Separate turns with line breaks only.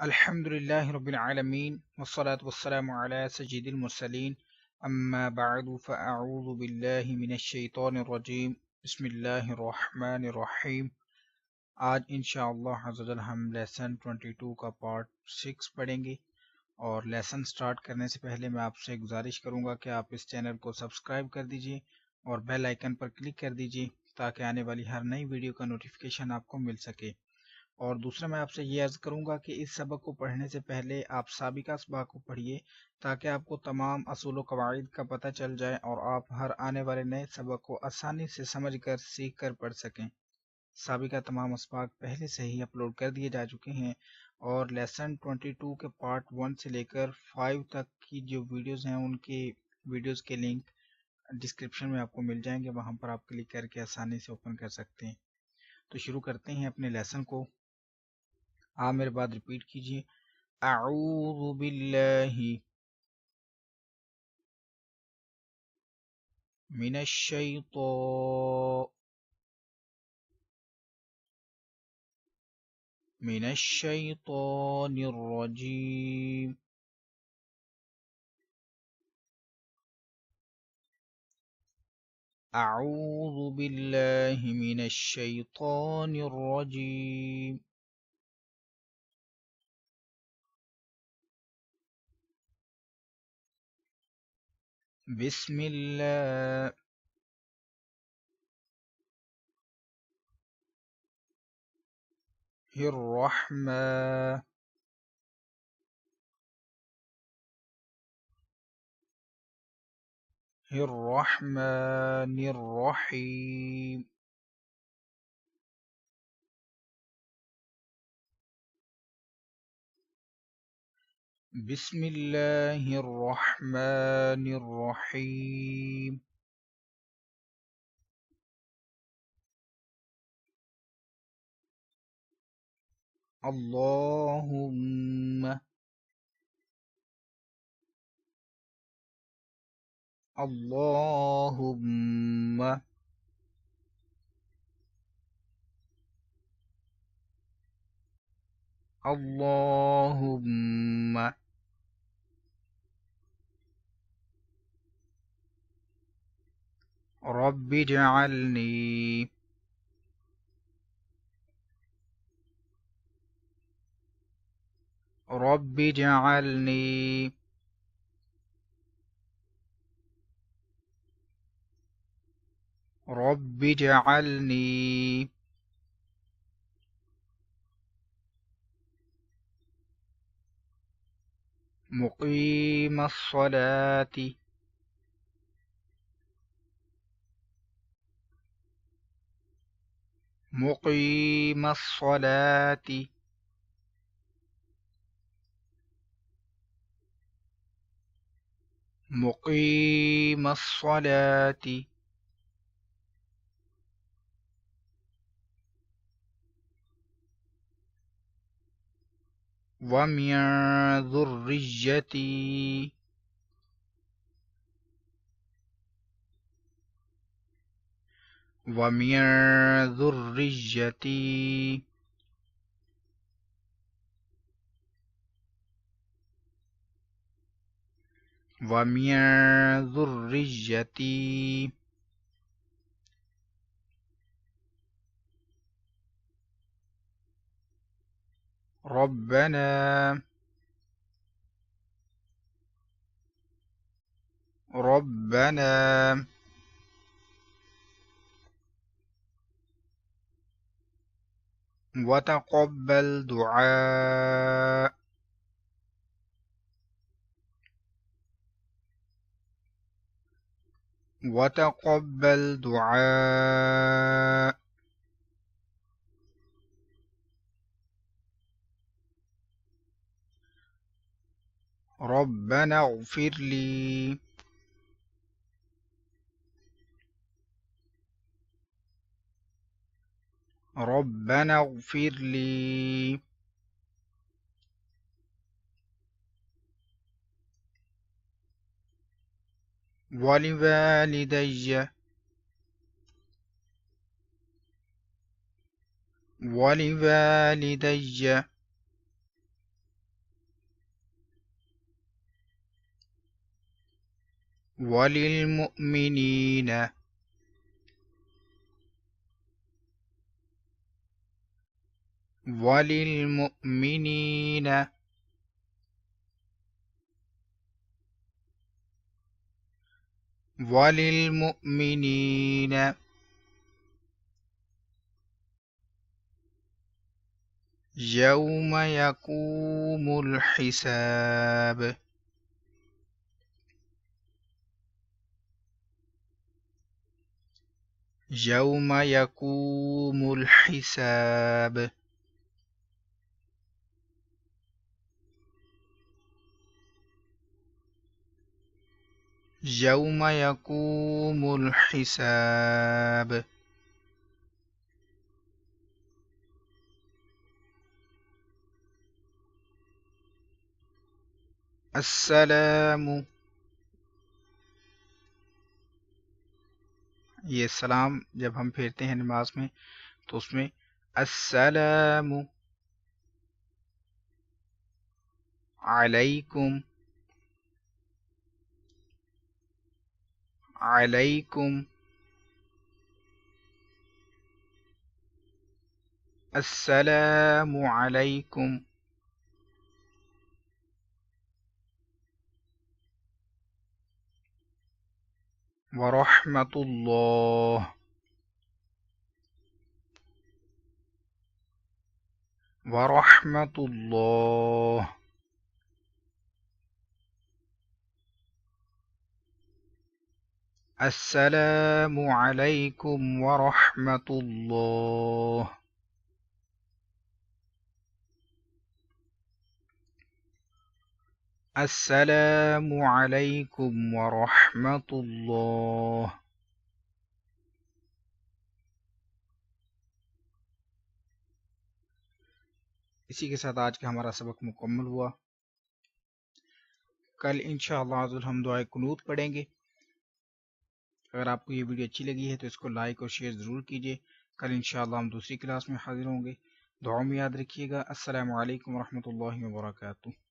الحمد لله رب العالمين والصلاة والسلام على سيد المرسلين أما بعد فأعوذ بالله من الشيطان الرجيم بسم الله الرحمن الرحیم۔ آج انشاءاللہ حضرت ہم لیسن 22 کا پارٹ 6 پڑھیں گے، اور لیسن سٹارٹ کرنے سے پہلے میں آپ سے گزارش کروں گا کہ آپ اس چینل کو سبسکرائب کر دیجئے اور بیل آئیکن پر کلک کر دیجئے تاکہ آنے والی ہر نئی ویڈیو کا نوٹیفیکیشن آپ کو مل سکے۔ اور دوسرا میں آپ سے یہ عرض کروں گا کہ اس سبق کو پڑھنے سے پہلے آپ سابقہ اسباق کو پڑھیے تاکہ آپ کو تمام اصول و قواعد کا پتہ چل جائے اور آپ ہر آنے والے نئے سبق کو آسانی سے سمجھ کر سیکھ کر پڑھ سکیں۔ سابقہ تمام اسباق پہلے سے ہی اپلوڈ کر دیے جا چکے ہیں، اور لیسن 22 کے پارٹ 1 سے لے کر 5 تک کی جو ویڈیوز ہیں ان کے ویڈیوز کے لنک ڈسکرپشن میں آپ کو مل جائیں گے، وہاں پر آپ کلک کر کے آسانی سے اوپن کر سکتے ہیں۔ تو شروع کرتے ہیں اپنے لیسن کو۔ آپ میرے بعد ریپیٹ کیجئے، اعوذ باللہ من الشیطان الرجیم، اعوذ باللہ من الشیطان الرجیم، بسم اللہ الرحمن الرحیم، بسم اللہ الرحمن الرحیم، اللہم اللہم اللہم رب اجعلنی رب اجعلنی رب اجعلنی مقیم الصلاة مقیم الصلاة مقیم الصلاة ومن ذريتي ومن ذريتي ومن ذريتي ربنا وتقبل دعاء وتقبل دعاء ربنا اغفر لي ربنا اغفر لي ولوالدي ولوالدي وللمؤمنين وللمؤمنين وللمؤمنين يوم يقوم الحساب يوم يقوم الحساب يوم يقوم الحساب السلام، یہ سلام جب ہم پھیرتے ہیں نماز میں تو اس میں السلام علیکم علیکم السلام علیکم ورحمۃ اللہ ورحمۃ اللہ السلام علیکم ورحمۃ اللہ السلام علیکم ورحمۃ اللہ۔ اسی کے ساتھ آج کا ہمارا سبق مکمل ہوا۔ کل انشاءاللہ ہم دعائے قنوت پڑھیں گے۔ اگر آپ کو یہ ویڈیو اچھی لگی ہے تو اس کو لائک اور شیئر ضرور کیجیے۔ کل انشاءاللہ ہم دوسری کلاس میں حاضر ہوں گے۔ دعاؤں میں یاد رکھیے گا۔ السلام علیکم ورحمۃ اللہ وبرکاتہ۔